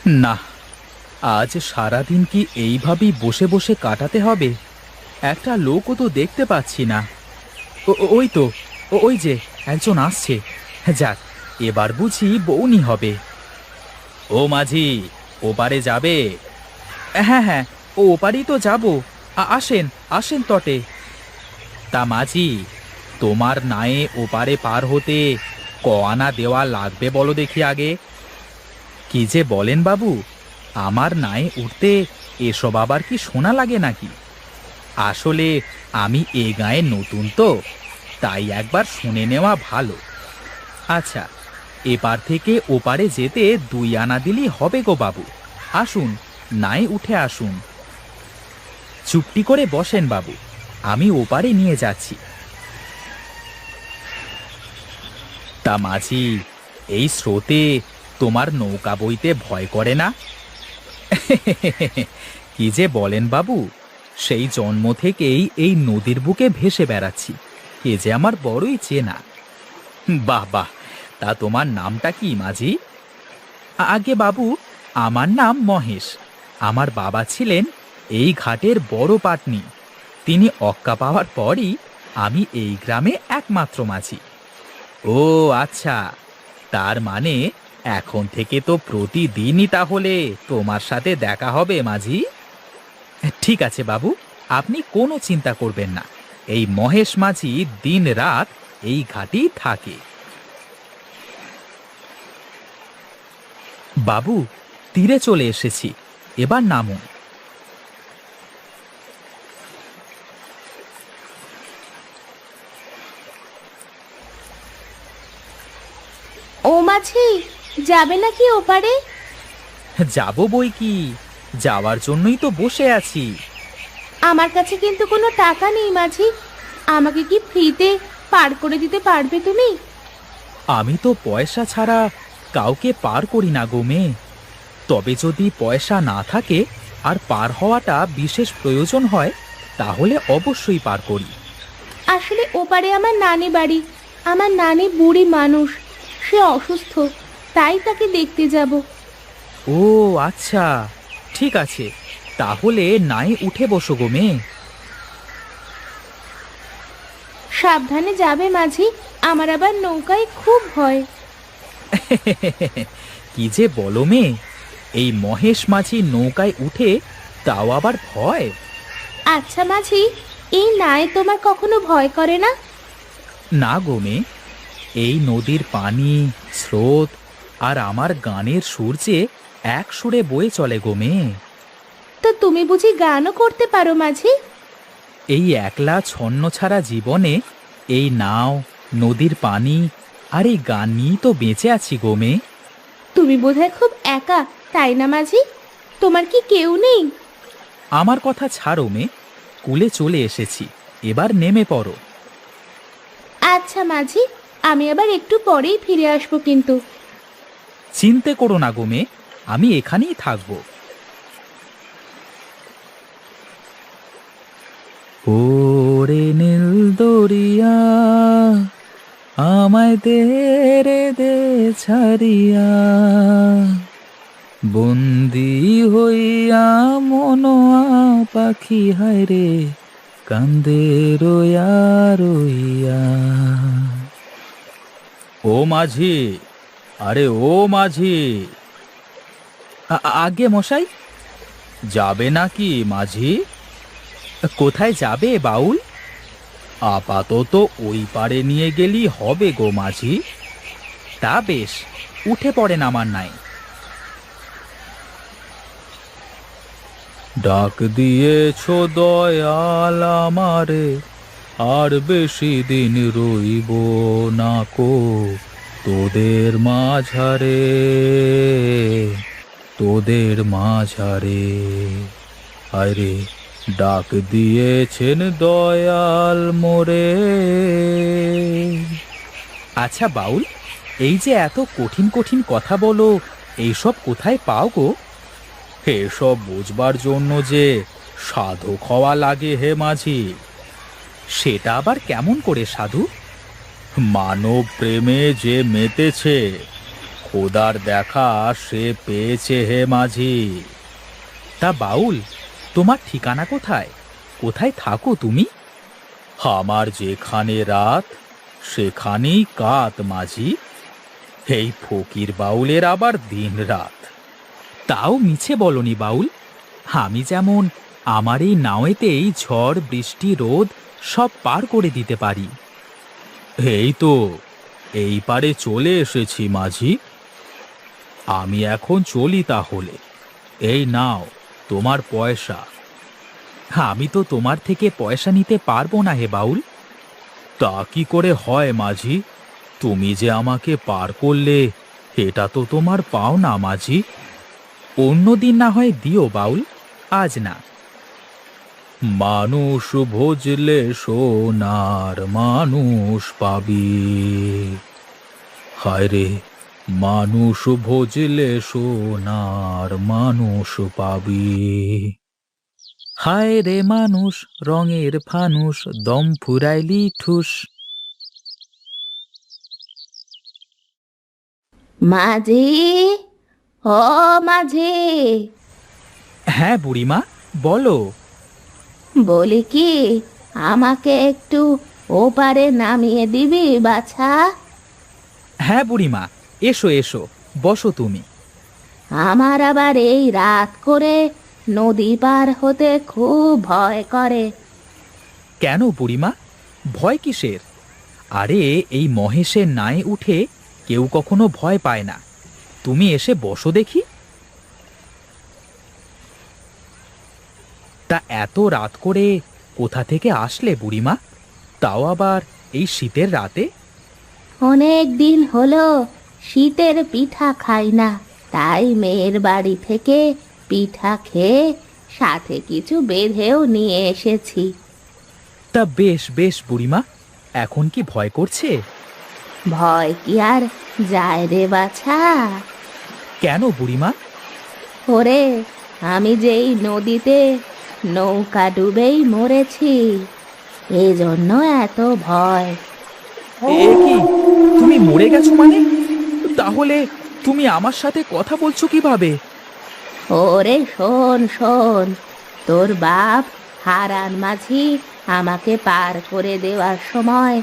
না, আজ সারাদিন কি এইভাবেই বসে বসে কাটাতে হবে? একটা লোকও তো দেখতে পাচ্ছি না। ওই তো, ওই যে একজন আসছে। যাক, এবার বুঝি বউনি হবে। ও মাঝি, ওপারে যাবে? হ্যাঁ হ্যাঁ, ও ওপারেই তো যাব। আসেন আসেন তটে। তা মাঝি, তোমার নায়ে ওপারে পার হতে ক আনা দেওয়া লাগবে বলো দেখি আগে। কি যে বলেন বাবু, আমার নায়ে উঠতে এসব আবার কি শোনা লাগে নাকি? আসলে আমি এ গায়ে নতুন তো, তাই একবার শুনে নেওয়া ভালো। আচ্ছা, এপার থেকে ওপারে যেতে 2 আনা দিলেই হবে গো বাবু। আসুন, নাই উঠে আসুন। চুপটি করে বসেন বাবু, আমি ওপারে নিয়ে যাচ্ছি। তা মাঝি, এই স্রোতে তোমার নৌকা বইতে ভয় করে না? কি যে বলেন বাবু, সেই জন্ম থেকেই এই নদীর বুকে ভেসে বেড়াচ্ছি। এ যে আমার বড়ই চেনা। বাহ বাহ, তা তোমার নামটা কি মাঝি? আগে বাবু, আমার নাম মহেশ। আমার বাবা ছিলেন এই ঘাটের বড় পাটনি। তিনি অক্কা পাওয়ার পরই আমি এই গ্রামে একমাত্র মাঝি। ও আচ্ছা, তার মানে এখন থেকে তো প্রতিদিনই তাহলে তোমার সাথে দেখা হবে মাঝি। ঠিক আছে বাবু, আপনি কোনো চিন্তা করবেন না। এই মহেশ মাঝি দিন রাত এই ঘাটেই থাকে। বাবু, তীরে চলে এসেছি, এবার নামুন। ও মাঝি, যাবে নাকি ওপারে? যাব বই কি, যাওয়ার জন্যই তো বসে আছি। আমার কাছে কিন্তু কোনো টাকা নেই মাঝি, আমাকে কি ফ্রিতে পার করে দিতে পারবে তুমি? আমি তো পয়সা ছাড়া কাউকে পার করি না গো মেয়ে। তবে যদি পয়সা না থাকে আর পার হওয়াটা বিশেষ প্রয়োজন হয়, তাহলে অবশ্যই পার করি। আসলে ওপারে আমার নানি বাড়ি। আমার নানি বুড়ি মানুষ, সে অসুস্থ, তাই তাকে দেখতে যাব। ও আচ্ছা, ঠিক আছে, তাহলে নাই উঠে বসো গো মেয়ে। সাবধানে যাবে মাঝি, আমার আবার নৌকায় খুব ভয়। কি যে বলো মেয়ে, এই মহেশ মাঝি নৌকায় উঠে তাও আবার ভয়? আচ্ছা মাঝি, এই নায় তোমার কখনো ভয় করে না? না গো মেয়ে, এই নদীর পানি, স্রোত আর আমার গানের সুর যে এক সুরে বয়ে চলে গো মেয়ে। তো তুমি বুঝি গানও করতে পারো মাঝি? এই একলা ছন্ন ছাড়া জীবনে এই নাও, নদীর পানি আর এই গান নিয়েই তো বেঁচে আছি গো মেয়ে। তুমি বোধহয় খুব একা, তাই না মাঝি? তোমার কি কেউ নেই? আমার কথা ছাড়ো মেয়ে, কুলে চলে এসেছি, এবার নেমে পড়ো। আচ্ছা মাঝি, আমি আবার একটু পরেই ফিরে আসবো কিন্তু। চিন্তে করো না গো মেয়ে, আমি এখানেই থাকবো। ওরে নীল দরিয়া, আমায় দে রে দে ছাড়িয়া, বন্দি হইয়া মনোয়া পাখি হায় রে, কান্দে রইয়া রইয়া। ও মাঝি, আরে ও মাঝি। আগে মশাই, যাবে নাকি মাঝি? কোথায় যাবে বাউল? আপাতত ওই পারে নিয়ে গেলি হবে গো মাঝি। তা বেশ, উঠে পড়েন আমার নাই। ডাক দিয়েছ দয়াল আমারে, আর বেশি দিন রইব না কো তোদের মাঝারে, তোদের মাঝারে। আরে ডাক দিয়েছেন দয়াল মোরে। আচ্ছা বাউল, এই যে এত কঠিন কঠিন কথা বলো, এইসব কোথায় পাও গো? এসব বুঝবার জন্য যে সাধক হওয়া লাগে হে মাঝি। সেটা আবার কেমন করে সাধু? মানব প্রেমে যে মেতেছে, খোদার দেখা সে পেয়েছে হে মাঝি। তা বাউল, তোমার ঠিকানা কোথায়? কোথায় থাকো তুমি? আমার যেখানে রাত সেখানেই কাত মাঝি। এই ফকির বাউলের আবার দিন রাত। তাও মিছে বলনি বাউল। আমি যেমন আমার এই নাওয়েতেই ঝড় বৃষ্টি রোদ সব পার করে দিতে পারি। এই তো এই পারে চলে এসেছি মাঝি। আমি এখন চলি তাহলে। এই নাও তোমার পয়সা। আমি তো তোমার থেকে পয়সা নিতে পারবো না হে বাউল। তা কি করে হয় মাঝি? তুমি যে আমাকে পার করলে এটা তো তোমার পাওনা মাঝি। অন্যদিন না হয় দিও বাউল, আজ না। মানুষ ভজলে সোনার মানুষ পাবি। হায় রে, মানুষ ভজলে সোনার মানুষ পাবি। হায় রে মানুষ, রঙের ফানুষ, দম ফুরাইলি ঠুস। মাঝি, ও মাঝি, হ্যাঁ বুড়িমা, বলো। বলি কি, আমাকে একটু ওপারে নামিয়ে দিবি বাছা? হ্যাঁ বুড়িমা, এসো এসো, বসো তুমি। আমার আবার এই রাত করে নদী পার হতে খুব ভয় করে। কেন বুড়িমা, ভয় কিসের? আরে এই মহেশের নায়ে উঠে কেউ কখনো ভয় পায় না। তুমি এসে বসো দেখি। তা এত রাত করে কোথা থেকে আসলে বুড়িমা? তাও আবার এই শীতের রাতে? অনেক দিন হলো শীতের পিঠা খাই না, তাই মেয়ের বাড়ি থেকে পিঠা খেয়ে সাথে কিছু বেঁধেও নিয়ে এসেছি। তা বেশ বেশ বুড়িমা, এখন কি ভয় করছে? ভয় কি আর যায় রে বাছা? কেন বুড়িমা? ওরে, আমি যেই নদীতে নৌকা ডুবেই মরেছি, এজন্য এত ভয়। এ কি, তুমি মরে গেছো মানে? তাহলে তুমি আমার সাথে কথা বলছো কিভাবে? ওরে শোন শোন, তোর বাপ হারান মাঝি আমাকে পার করে দেওয়ার সময়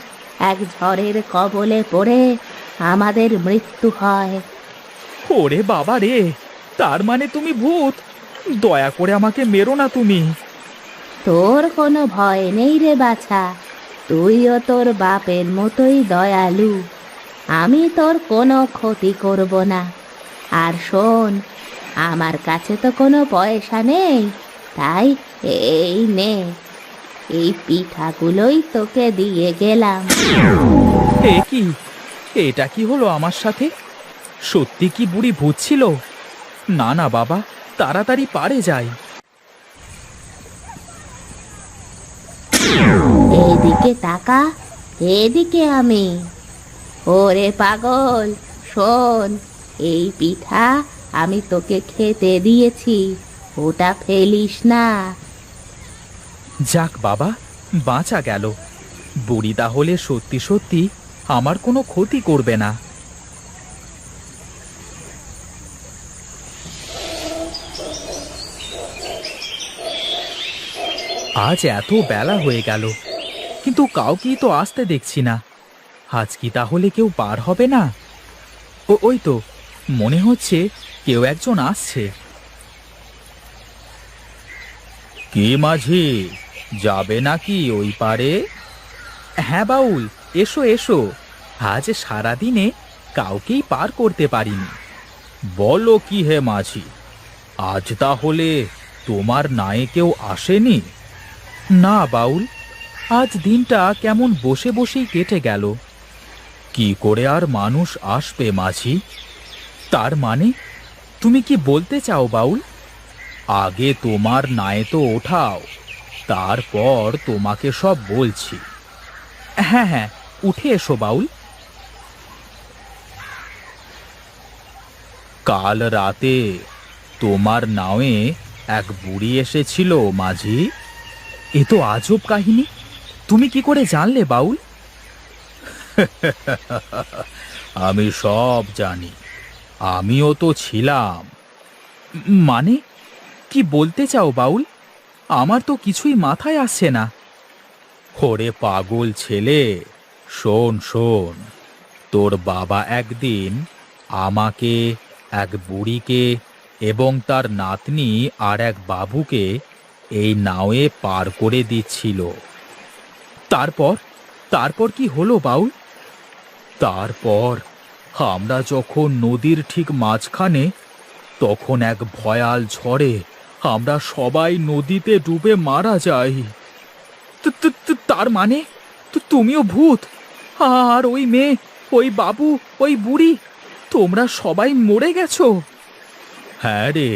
এক ঝড়ের কবলে পড়ে আমাদের মৃত্যু হয়। ওরে বাবা রে, তার মানে তুমি ভূত? দয়া করে আমাকে মেরো না তুমি। তোর কোনো ভয় নেই রে বাছা, তুইও তোর বাপের মতোই দয়ালু। আমি তোর কোনো ক্ষতি করব না। আর শোন, আমার কাছে তো কোনো পয়সা নেই, তাই এই নে, এই পিঠাগুলোই তোকে দিয়ে গেলাম। এ কি, এটা কি হলো আমার সাথে? সত্যি কি বুড়ি ভূত ছিল? না না বাবা, তাড়াতাড়ি পারে যাই। এদিকে তাকা, এদিকে আমি। ওরে পাগল, শোন, এই পিঠা আমি তোকে খেতে দিয়েছি, ওটা ফেলিস না। যাক বাবা, বাঁচা গেল। বুড়ি তাহলে সত্যি সত্যি আমার কোনো ক্ষতি করবে না। আজ এত বেলা হয়ে গেল, কিন্তু কাউকেই তো আসতে দেখছি না। আজ কি তাহলে কেউ পার হবে না? ওই তো, মনে হচ্ছে কেউ একজন আসছে। কি মাঝি, যাবে নাকি ওই পারে? হ্যাঁ বাউল, এসো এসো। আজ সারাদিনে কাউকেই পার করতে পারিনি। বলো কি হে মাঝি, আজ তাহলে তোমার নায়ে কেউ আসেনি? না বাউল, আজ দিনটা কেমন বসে বসেই কেটে গেল। কি করে আর মানুষ আসবে মাঝি? তার মানে তুমি কি বলতে চাও বাউল? আগে তোমার নায়ে তো ওঠাও, তারপর তোমাকে সব বলছি। হ্যাঁ হ্যাঁ, উঠে এসো বাউল। কাল রাতে তোমার নাওয়ে এক বুড়ি এসেছিল মাঝি। এ তো আজব কাহিনী, তুমি কি করে জানলে বাউল? আমি সব জানি। আমিও তো ছিলাম। মানে কি বলতে চাও বাউল? আমার তো কিছুই মাথায় আসছে না। ওরে পাগল ছেলে, শোন শোন, তোর বাবা একদিন আমাকে, এক বুড়িকে এবং তার নাতনি আর এক বাবুকে এই নাওয়ে পার করে দিচ্ছিল। তারপর তারপর কি হলো বাউল? তারপর আমরা যখন নদীর ঠিক মাঝখানে, তখন এক ভয়াল ঝড়ে আমরা সবাই নদীতে ডুবে মারা যাই। তার মানে তুমিও ভূত, আর ওই মেয়ে, ওই বাবু, ওই বুড়ি, তোমরা সবাই মরে গেছো? হ্যাঁ রে,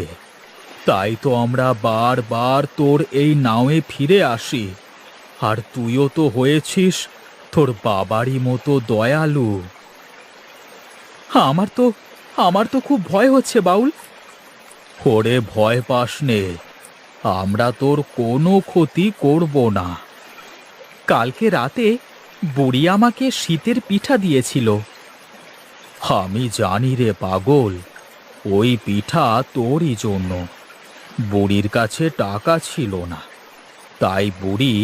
তাই তো আমরা বারবার তোর এই নাওয়ে ফিরে আসি। আর তুইও তো হয়েছিস তোর বাবারই মতো দয়ালু। আমার তো খুব ভয় হচ্ছে বাউল। ওরে ভয় পাস নে, আমরা তোর কোনো ক্ষতি করব না। কালকে রাতে বুড়ি আমাকে শীতের পিঠা দিয়েছিল। আমি জানি রে পাগল, ওই পিঠা তোরই জন্য। বুড়ির কাছে টাকা ছিল না, তাই বুড়ি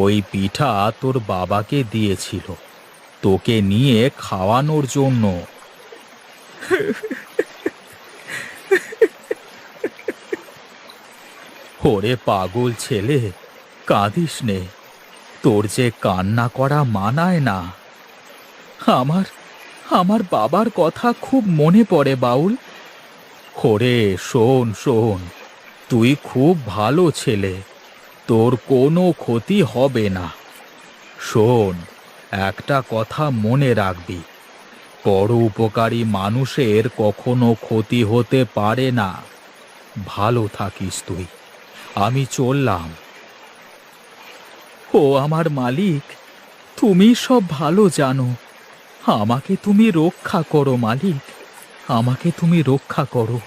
ওই পিঠা তোর বাবাকে দিয়েছিল তোকে নিয়ে খাওয়ানোর জন্য। ওরে পাগল ছেলে, কাঁদিস নে, তোর যে কান্না করা মানায় না। আমার আমার বাবার কথা খুব মনে পড়ে বাউল। ওরে শোন শোন, তুই খুব ভালো ছেলে, তোর কোনো ক্ষতি হবে না। শোন, একটা কথা মনে রাখবি, বড় উপকারী মানুষের কখনো ক্ষতি হতে পারে না। ভালো থাকিস তুই, আমি চললাম। ও আমার মালিক, তুমি সব ভালো জানো, আমাকে তুমি রক্ষা করো মালিক, আমাকে তুমি রক্ষা করো।